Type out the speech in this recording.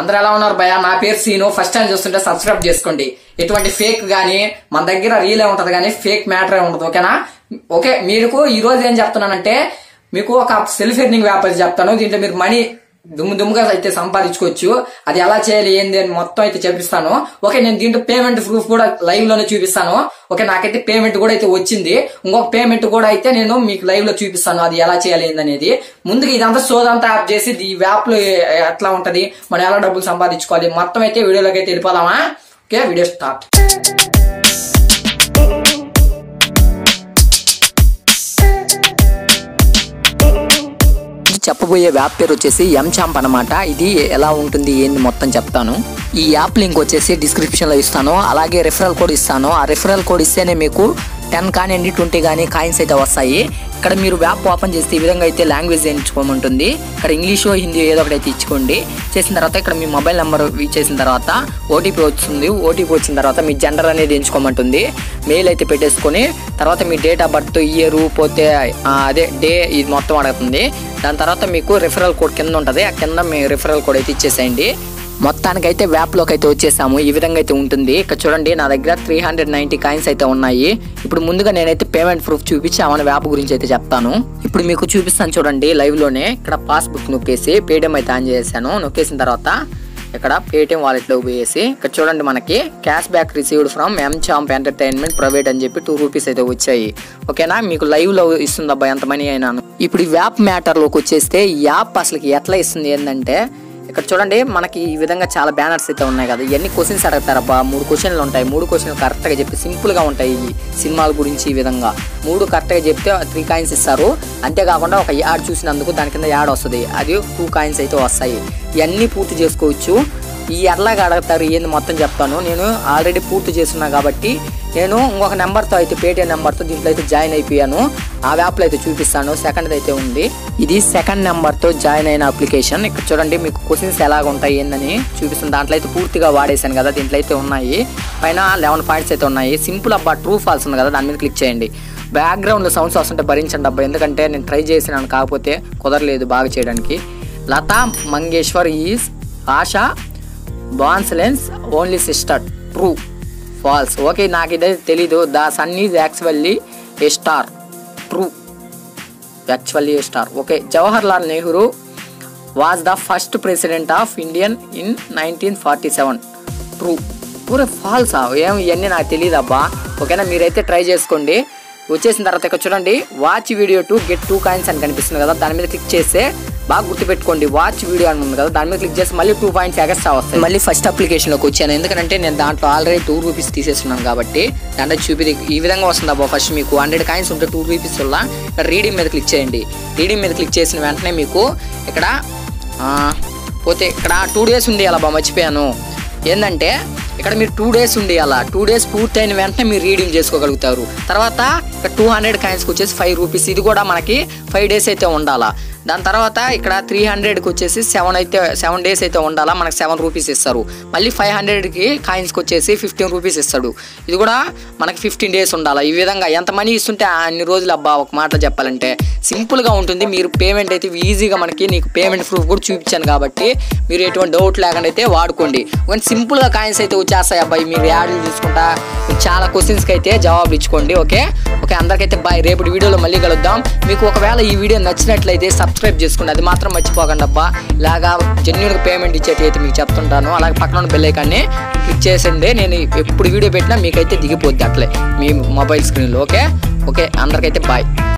అందరూ ఎలా ఉన్నారు భయ్యా? నా పేరు సీను. ఫస్ట్ టైం చూస్తుంటే సబ్స్క్రైబ్ చేసుకోండి. ఎటువంటి ఫేక్ గానీ మన దగ్గర రీలే ఉంటది కానీ ఫేక్ మ్యాటర్ ఉండదు. ఓకేనా? ఓకే, మీకు ఈ రోజు ఏం చెప్తున్నానంటే మీకు ఒక సెల్ఫ్ ఎర్నింగ్ వ్యాపారం చెప్తాను. దీంట్లో మీరు మనీ దుమ్ముగా అయితే సంపాదించుకోవచ్చు. అది ఎలా చేయాలి ఏంది అని మొత్తం అయితే చూపిస్తాను. ఓకే, నేను దీంట్లో పేమెంట్ ప్రూఫ్ కూడా లైవ్ లోనే చూపిస్తాను. ఓకే, నాకైతే పేమెంట్ కూడా అయితే వచ్చింది. ఇంకొక పేమెంట్ కూడా అయితే నేను మీకు లైవ్ లో చూపిస్తాను అది ఎలా చేయాలి ఏందనేది. ముందుగా ఇదంతా సోదంతా యాప్ చేసి ఈ యాప్ లో ఎట్లా ఉంటది, మనం ఎలా డబ్బులు సంపాదించుకోవాలి మొత్తం అయితే వీడియోలోకి అయితే వెళ్ళిపోదామా? Okay, video start. చెప్పబోయే యాప్ పేరు వచ్చేసి ఎంచాంప్ అనమాట. ఇది ఎలా ఉంటుంది ఏంది మొత్తం చెప్తాను. ఈ యాప్ లింక్ వచ్చేసి డిస్క్రిప్షన్ లో ఇస్తాను. అలాగే రిఫరల్ కోడ్ ఇస్తాను. ఆ రిఫరల్ కోడ్ ఇస్తేనే మీకు 10 కానివ్వండి 20 కానీ కాయిన్స్ అయితే వస్తాయి. ఇక్కడ మీరు యాప్ ఓపెన్ చేస్తే ఈ విధంగా అయితే లాంగ్వేజ్ ఎంచుకోమంటుంది. ఇక్కడ ఇంగ్లీష్ హిందీ ఏదో ఒకటి అయితే ఇచ్చుకోండి. చేసిన తర్వాత ఇక్కడ మీ మొబైల్ నెంబర్ చేసిన తర్వాత ఓటీపీ వస్తుంది. ఓటీపీ వచ్చిన తర్వాత మీ జెండర్ అనేది ఎంచుకోమంటుంది. మెయిల్ అయితే పెట్టేసుకొని తర్వాత మీ డేట్ ఆఫ్ బర్త్, ఇయర్, పోతే అదే డే ఇది మొత్తం అడుగుతుంది. దాని తర్వాత మీకు రిఫరల్ కోడ్ కింద ఉంటుంది. ఆ కింద మీ రిఫరల్ కోడ్ అయితే ఇచ్చేసేయండి. మొత్తానికైతే యాప్లోకి అయితే వచ్చేసాము. ఈ విధంగా అయితే ఉంటుంది. ఇక్కడ చూడండి, నా దగ్గర 390 కాయిన్స్ అయితే ఉన్నాయి. ఇప్పుడు ముందుగా నేనైతే పేమెంట్ ప్రూఫ్ చూపించి ఆమె యాప్ గురించి అయితే చెప్తాను. ఇప్పుడు మీకు చూపిస్తాను చూడండి లైవ్ లోనే. ఇక్కడ పాస్బుక్ నొక్కేసి పేటిఎం అయితే ఆన్ చేశాను. నొక్కేసిన తర్వాత ఇక్కడ పేటిఎం వాలెట్ లో పోయేసి ఇక్కడ చూడండి మనకి క్యాష్ బ్యాక్ రిసీవ్డ్ ఫ్రమ్ ఎంచాంప్ ఎంటర్టైన్మెంట్ ప్రైవేట్ అని చెప్పి 2 రూపీస్ అయితే వచ్చాయి. ఓకేనా? మీకు లైవ్ లో ఇస్తుంది అబ్బాయి ఎంత మనీ అయినా. ఇప్పుడు ఈ యాప్ మ్యాటర్ లోకి వచ్చేస్తే ఈ యాప్ అసలు ఎట్లా ఇస్తుంది ఏంటంటే ఇక్కడ చూడండి మనకి ఈ విధంగా చాలా బ్యానర్స్ అయితే ఉన్నాయి కదా. ఇవన్నీ క్వశ్చన్స్ అడుగుతారబ్బా. 3 క్వశ్చన్లు ఉంటాయి. 3 క్వశ్చన్లు కరెక్ట్గా చెప్పి సింపుల్ గా ఉంటాయి. సినిమాల గురించి ఈ విధంగా 3 కరెక్ట్గా చెప్తే 3 కాయిన్స్ ఇస్తారు. అంతేకాకుండా ఒక యాడ్ చూసినందుకు దాని కింద యాడ్ వస్తుంది. అది 2 కాయిన్స్ అయితే వస్తాయి. ఇవన్నీ పూర్తి చేసుకోవచ్చు. ఈ ఎట్లాగా అడుగుతారు ఏంది మొత్తం చెప్తాను. నేను ఆల్రెడీ పూర్తి చేస్తున్నా కాబట్టి నేను ఇంకొక నెంబర్తో అయితే పేటిఎం నెంబర్తో దీంట్లో అయితే జాయిన్ అయిపోయాను. ఆ యాప్లో అయితే చూపిస్తాను. సెకండ్ అయితే ఉంది. ఇది సెకండ్ నెంబర్తో జాయిన్ అయిన అప్లికేషన్. ఇక్కడ చూడండి మీకు క్వశ్చన్స్ ఎలాగ ఉంటాయి ఏందని చూపిస్తుంది. దాంట్లో అయితే పూర్తిగా వాడేశాను కదా. దీంట్లో అయితే ఉన్నాయి పైన 11 పాయింట్స్ అయితే ఉన్నాయి. సింపుల్ అబ్బా, ట్రూ ఫాల్స్ ఉంది కదా, దాని మీద క్లిక్ చేయండి. బ్యాక్గ్రౌండ్లో సౌండ్స్ వస్తుంటే భరించండి అబ్బా, ఎందుకంటే నేను ట్రై చేసినాను కాకపోతే కుదరలేదు బాగా చేయడానికి. Lata Mangeshkar is Asha Bhosle's only sister. True false. Okay, నాకు ఇదైతే తెలీదు. The sun is actually a star. True, actually a star. Okay, Jawaharlal Nehru was the first president of Indian in 1947. True. పూరే ఫాల్సా? ఇవన్నీ నాకు తెలియదు అబ్బా. ఓకేనా, మీరైతే ట్రై చేసుకోండి. వచ్చేసిన తర్వాత ఇక్కడ చూడండి watch video to get 2 coins అని కనిపిస్తుంది కదా, దాని మీద క్లిక్ చేస్తే బాగా గుర్తుపెట్టుకోండి. వాచ్ వీడియో అని ఉంది కదా, దాని మీద క్లిక్ చేసి మళ్ళీ 2 పాయింట్స్ ఎక్స్ట్రా వస్తాయి. మళ్ళీ ఫస్ట్ అప్లికేషన్లోకి వచ్చాను, ఎందుకంటే నేను దాంట్లో ఆల్రెడీ 2 రూపీస్ తీసేస్తున్నాను కాబట్టి. దాంట్లో చూపి ఈ విధంగా వస్తుంది అబ్బా. ఫస్ట్ మీకు 100 కాయిన్స్ ఉంటే 2 రూపీస్ వల్ల ఇక్కడ రీడింగ్ మీద క్లిక్ చేయండి. రీడింగ్ మీద క్లిక్ చేసిన వెంటనే మీకు ఇక్కడ పోతే ఇక్కడ 2 డేస్ ఉంది అలా మర్చిపోయాను. ఏంటంటే ఇక్కడ మీరు 2 డేస్ ఉండి అలా 2 డేస్ పూర్తి అయిన వెంటనే మీరు రీడింగ్ చేసుకోగలుగుతారు. తర్వాత ఇక్కడ 200 కాయిన్స్కి వచ్చేసి 5 రూపీస్. ఇది కూడా మనకి 5 డేస్ అయితే ఉండాలా. దాని తర్వాత ఇక్కడ 300కి వచ్చేసి 7 డేస్ అయితే ఉండాలా. మనకు 7 రూపీస్ ఇస్తారు. మళ్ళీ 500కి కాయిన్స్కి వచ్చేసి 15 రూపీస్ ఇస్తాడు. ఇది కూడా మనకి 15 డేస్ ఉండాలా. ఈ విధంగా ఎంత మనీ ఇస్తుంటే అన్ని రోజులు అబ్బా. ఒక మాటలో చెప్పాలంటే సింపుల్గా ఉంటుంది. మీరు పేమెంట్ అయితే ఈజీగా నీకు పేమెంట్ ప్రూఫ్ కూడా చూపించాను కాబట్టి మీరు ఎటువంటి డౌట్ లేకుండా అయితే వాడుకోండి. కానీ సింపుల్గా కాయిన్స్ అయితే వచ్చేస్తాయి అబ్బాయి. మీరు యాడ్లు చూసుకుంటా చాలా క్వశ్చన్స్కి అయితే జవాబులు ఇచ్చుకోండి. ఓకే, అందరికైతే బాయ్. రేపటి వీడియోలో మళ్ళీ కలుద్దాం. మీకు ఒకవేళ ఈ వీడియో నచ్చినట్లయితే సబ్స్క్రైబ్ చేసుకోండి. అది మాత్రం మర్చిపోకండి అబ్బా. ఇలాగా జెన్యూన్గా పేమెంట్ ఇచ్చేటి అయితే మీకు చెప్తుంటాను. అలాగే పక్కన ఉన్న బెల్ ఐకాన్ని క్లిక్ చేసండి. నేను ఎప్పుడు వీడియో పెట్టినా మీకైతే దిగిపోద్ది అట్లే మీ మొబైల్ స్క్రీన్లో. ఓకే, అందరికైతే బాయ్.